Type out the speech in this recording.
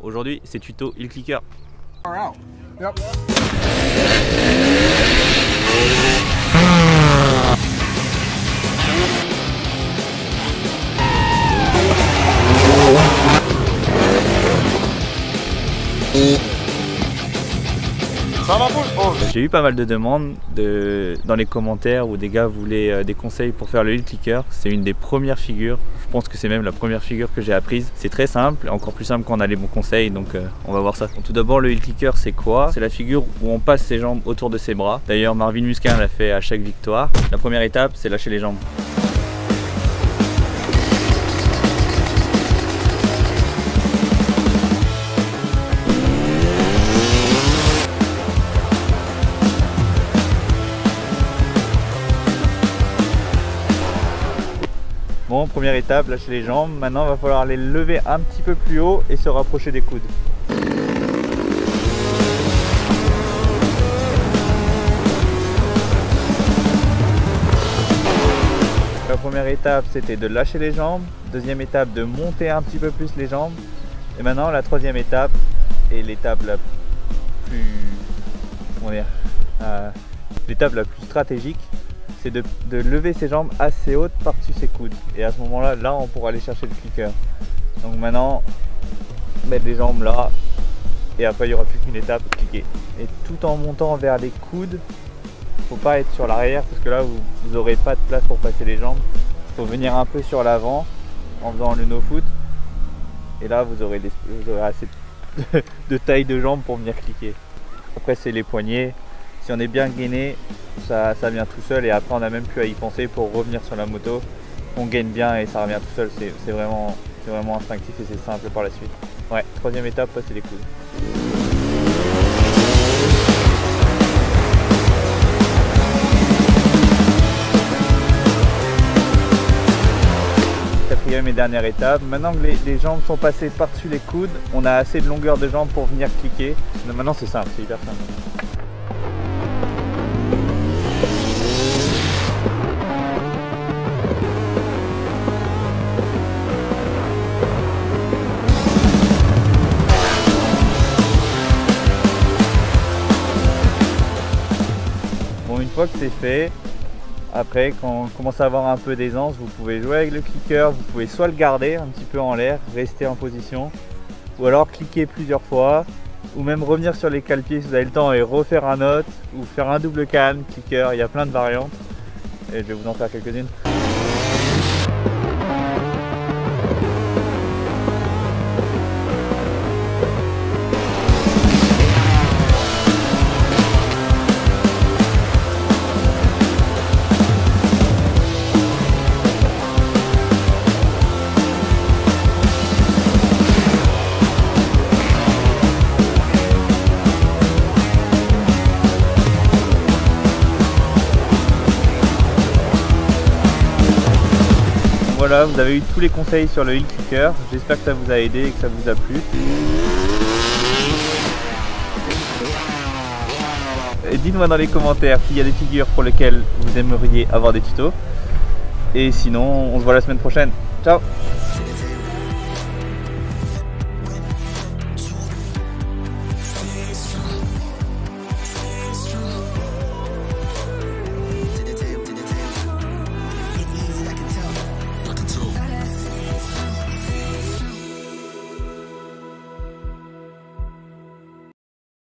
Aujourd'hui c'est tuto heel clicker. J'ai eu pas mal de demandes dans les commentaires où des gars voulaient des conseils pour faire le heel clicker. C'est une des premières figures, je pense que c'est même la première figure que j'ai apprise. C'est très simple, encore plus simple quand on a les bons conseils, donc on va voir ça. Donc, tout d'abord, le heel clicker c'est quoi? C'est la figure où on passe ses jambes autour de ses bras. D'ailleurs Marvin Musquin l'a fait à chaque victoire. La première étape c'est lâcher les jambes. Bon, première étape, lâcher les jambes. Maintenant, il va falloir les lever un petit peu plus haut et se rapprocher des coudes. La première étape, c'était de lâcher les jambes. Deuxième étape, de monter un petit peu plus les jambes. Et maintenant, la troisième étape, et l'étape la plus... comment dire, l'étape la plus stratégique, c'est de lever ses jambes assez hautes par-dessus ses coudes. Et à ce moment-là, on pourra aller chercher le clicker. Donc maintenant, mettre les jambes là, et après il n'y aura plus qu'une étape, cliquer. Et tout en montant vers les coudes, faut pas être sur l'arrière parce que là, vous n'aurez pas de place pour passer les jambes. Il faut venir un peu sur l'avant en faisant le no-foot. Et là, vous aurez assez de taille de jambes pour venir cliquer. Après, c'est les poignets. Si on est bien gainé, ça vient tout seul et après on n'a même plus à y penser pour revenir sur la moto. On gaine bien et ça revient tout seul, c'est vraiment instinctif et c'est simple par la suite. Ouais, troisième étape, passer les coudes. Quatrième et dernière étape. Maintenant que les jambes sont passées par-dessus les coudes, on a assez de longueur de jambes pour venir cliquer. Maintenant c'est simple, c'est hyper simple. Une fois que c'est fait, après quand on commence à avoir un peu d'aisance, vous pouvez jouer avec le clicker, vous pouvez soit le garder un petit peu en l'air, rester en position, ou alors cliquer plusieurs fois, ou même revenir sur les cale-pieds si vous avez le temps et refaire un autre, ou faire un double canne, clicker, il y a plein de variantes, et je vais vous en faire quelques-unes. Voilà, vous avez eu tous les conseils sur le heel clicker. J'espère que ça vous a aidé et que ça vous a plu. Dites-moi dans les commentaires s'il y a des figures pour lesquelles vous aimeriez avoir des tutos. Et sinon, on se voit la semaine prochaine. Ciao!